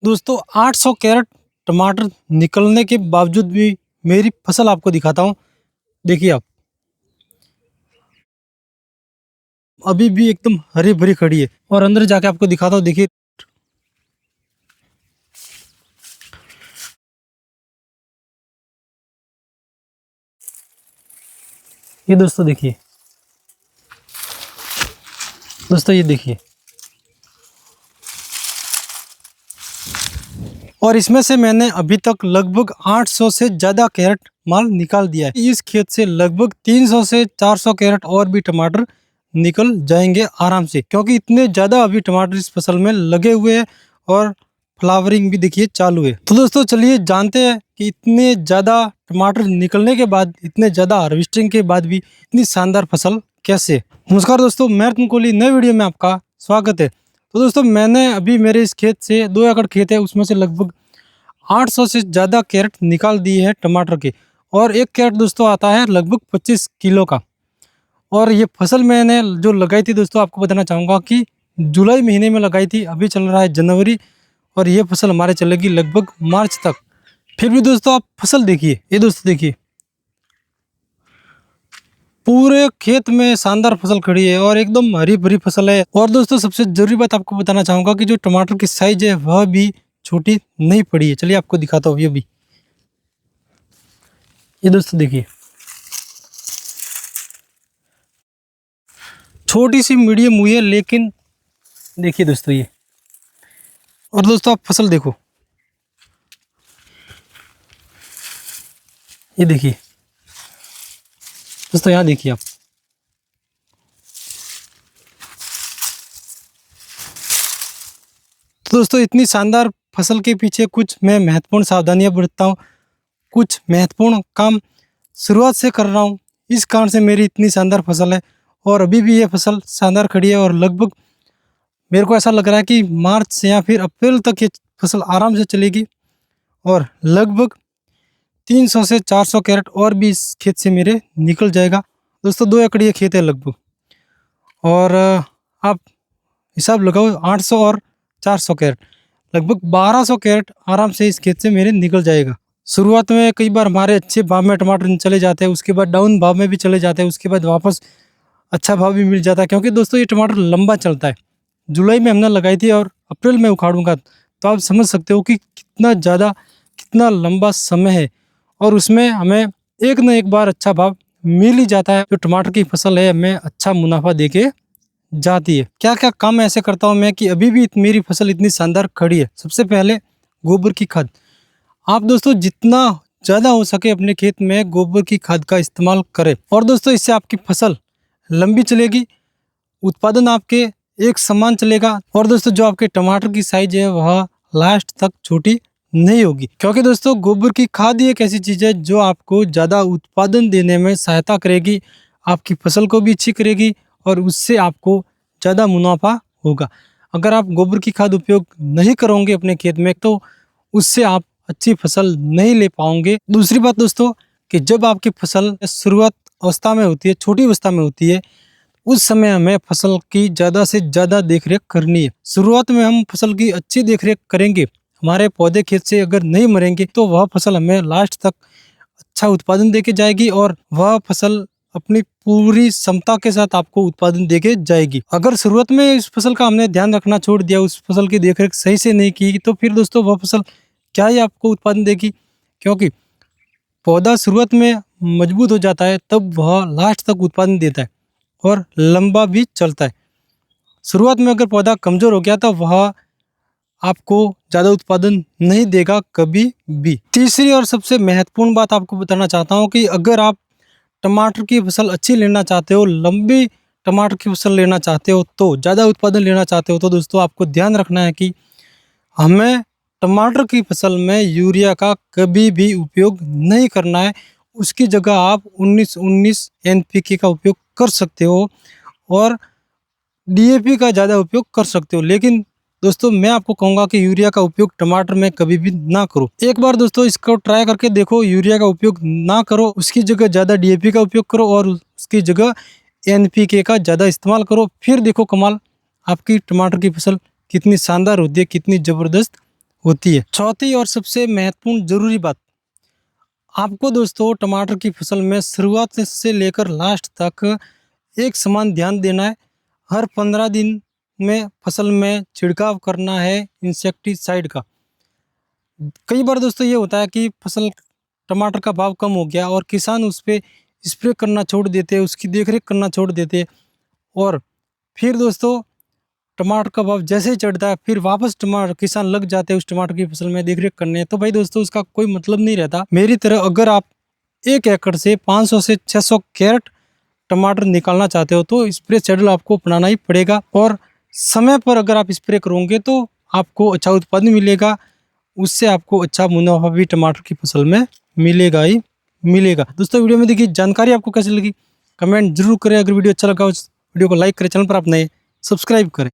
दोस्तों 800 कैरेट टमाटर निकलने के बावजूद भी मेरी फसल आपको दिखाता हूँ। देखिए आप, अभी भी एकदम हरी भरी खड़ी है और अंदर जाके आपको दिखाता हूँ। देखिए, ये दोस्तों देखिए, दोस्तों ये देखिए, और इसमें से मैंने अभी तक लगभग 800 से ज़्यादा कैरेट माल निकाल दिया है। इस खेत से लगभग 300 से 400 कैरेट और भी टमाटर निकल जाएंगे आराम से, क्योंकि इतने ज़्यादा अभी टमाटर इस फसल में लगे हुए हैं और फ्लावरिंग भी देखिए चालू है। तो दोस्तों चलिए जानते हैं कि इतने ज़्यादा टमाटर निकलने के बाद, इतने ज़्यादा हार्वेस्टिंग के बाद भी इतनी शानदार फसल कैसे है। नमस्कार दोस्तों, मैं तुम कोहली, नए वीडियो में आपका स्वागत है। तो दोस्तों मैंने अभी मेरे इस खेत से 2 एकड़ खेत है, उसमें से लगभग 800 से ज़्यादा कैरेट निकाल दिए हैं टमाटर के। और एक कैरेट दोस्तों आता है लगभग 25 किलो का। और ये फसल मैंने जो लगाई थी दोस्तों, आपको बताना चाहूँगा कि जुलाई महीने में लगाई थी। अभी चल रहा है जनवरी और ये फसल हमारे चलेगी लगभग मार्च तक। फिर भी दोस्तों आप फसल देखिए, ये दोस्तों देखिए, पूरे खेत में शानदार फसल खड़ी है और एकदम हरी भरी फसल है। और दोस्तों सबसे जरूरी बात आपको बताना चाहूंगा कि जो टमाटर की साइज है वह भी छोटी नहीं पड़ी है। चलिए आपको दिखाता हूँ। ये भी, ये दोस्तों देखिए, छोटी सी मीडियम हुई है, लेकिन देखिए दोस्तों ये। और दोस्तों आप फसल देखो, ये देखिए दोस्तों, यहाँ देखिए आप। तो दोस्तों इतनी शानदार फसल के पीछे कुछ मैं महत्वपूर्ण सावधानियां बरतता हूँ, कुछ महत्वपूर्ण काम शुरुआत से कर रहा हूँ। इस कारण से मेरी इतनी शानदार फसल है और अभी भी ये फसल शानदार खड़ी है। और लगभग मेरे को ऐसा लग रहा है कि मार्च से या फिर अप्रैल तक ये फसल आराम से चलेगी और लगभग 300 से 400 कैरेट और भी इस खेत से मेरे निकल जाएगा। दोस्तों 2 एकड़ ये खेत है लगभग। और आप हिसाब लगाओ, 800 और 400 कैरेट, लगभग 1200 कैरेट आराम से इस खेत से मेरे निकल जाएगा। शुरुआत में कई बार हमारे अच्छे भाव में टमाटर चले जाते हैं, उसके बाद डाउन भाव में भी चले जाते हैं, उसके बाद वापस अच्छा भाव भी मिल जाता है, क्योंकि दोस्तों ये टमाटर लंबा चलता है। जुलाई में हमने लगाई थी और अप्रैल में उखाड़ूंगा, तो आप समझ सकते हो कि कितना ज़्यादा, कितना लंबा समय है। और उसमें हमें एक न एक बार अच्छा भाव मिल ही जाता है। जो टमाटर की फसल है हमें अच्छा मुनाफा देके जाती है। क्या क्या काम ऐसे करता हूँ मैं कि अभी भी मेरी फसल इतनी शानदार खड़ी है। सबसे पहले गोबर की खाद। आप दोस्तों जितना ज़्यादा हो सके अपने खेत में गोबर की खाद का इस्तेमाल करें। और दोस्तों इससे आपकी फसल लंबी चलेगी, उत्पादन आपके एक समान चलेगा। और दोस्तों जो आपके टमाटर की साइज है वह लास्ट तक छोटी नहीं होगी, क्योंकि दोस्तों गोबर की खाद ही एक ऐसी चीज है जो आपको ज्यादा उत्पादन देने में सहायता करेगी, आपकी फसल को भी अच्छी करेगी और उससे आपको ज्यादा मुनाफा होगा। अगर आप गोबर की खाद उपयोग नहीं करोगे अपने खेत में, तो उससे आप अच्छी फसल नहीं ले पाओगे। दूसरी बात दोस्तों, कि जब आपकी फसल शुरुआत अवस्था में होती है, छोटी अवस्था में होती है, उस समय हमें फसल की ज़्यादा से ज़्यादा देखरेख करनी है। शुरुआत में हम फसल की अच्छी देखरेख करेंगे, हमारे पौधे खेत से अगर नहीं मरेंगे, तो वह फसल हमें लास्ट तक अच्छा उत्पादन देके जाएगी और वह फसल अपनी पूरी क्षमता के साथ आपको उत्पादन देके जाएगी। अगर शुरुआत में इस फसल का हमने ध्यान रखना छोड़ दिया, उस फसल की देखरेख सही से नहीं की, तो फिर दोस्तों वह फसल क्या ही आपको उत्पादन देगी। क्योंकि पौधा शुरुआत में मजबूत हो जाता है, तब वह लास्ट तक उत्पादन देता है और लंबा भी चलता है। शुरुआत में अगर पौधा कमजोर हो गया तो वह आपको ज़्यादा उत्पादन नहीं देगा कभी भी। तीसरी और सबसे महत्वपूर्ण बात आपको बताना चाहता हूँ कि अगर आप टमाटर की फसल अच्छी लेना चाहते हो, लंबी टमाटर की फसल लेना चाहते हो, तो ज़्यादा उत्पादन लेना चाहते हो, तो दोस्तों आपको ध्यान रखना है कि हमें टमाटर की फसल में यूरिया का कभी भी उपयोग नहीं करना है। उसकी जगह आप 19-19 एनपीके का उपयोग कर सकते हो और डीएपी का ज़्यादा उपयोग कर सकते हो। लेकिन दोस्तों मैं आपको कहूँगा कि यूरिया का उपयोग टमाटर में कभी भी ना करो। एक बार दोस्तों इसको ट्राई करके देखो, यूरिया का उपयोग ना करो, उसकी जगह ज़्यादा डीएपी का उपयोग करो और उसकी जगह एनपीके का ज़्यादा इस्तेमाल करो। फिर देखो कमाल, आपकी टमाटर की फसल कितनी शानदार होती है, कितनी ज़बरदस्त होती है। चौथी और सबसे महत्वपूर्ण जरूरी बात, आपको दोस्तों टमाटर की फसल में शुरुआत से लेकर लास्ट तक एक समान ध्यान देना है। हर 15 दिन में फसल में छिड़काव करना है इंसेक्टिसाइड का। कई बार दोस्तों ये होता है कि फसल टमाटर का भाव कम हो गया और किसान उस पर स्प्रे करना छोड़ देते, उसकी देखरेख करना छोड़ देते, और फिर दोस्तों टमाटर का भाव जैसे ही चढ़ता है फिर वापस टमाटर किसान लग जाते हैं उस टमाटर की फसल में देखरेख करने। तो भाई दोस्तों उसका कोई मतलब नहीं रहता। मेरी तरह अगर आप 1 एकड़ से 500 से 600 कैरेट टमाटर निकालना चाहते हो तो स्प्रे शेड्यूल आपको अपनाना ही पड़ेगा, और समय पर अगर आप स्प्रे करोगे तो आपको अच्छा उत्पादन मिलेगा, उससे आपको अच्छा मुनाफा भी टमाटर की फसल में मिलेगा ही मिलेगा। दोस्तों वीडियो में देखिए जानकारी आपको कैसी लगी कमेंट जरूर करें। अगर वीडियो अच्छा लगा वीडियो को लाइक करें, चैनल पर आप नए सब्सक्राइब करें।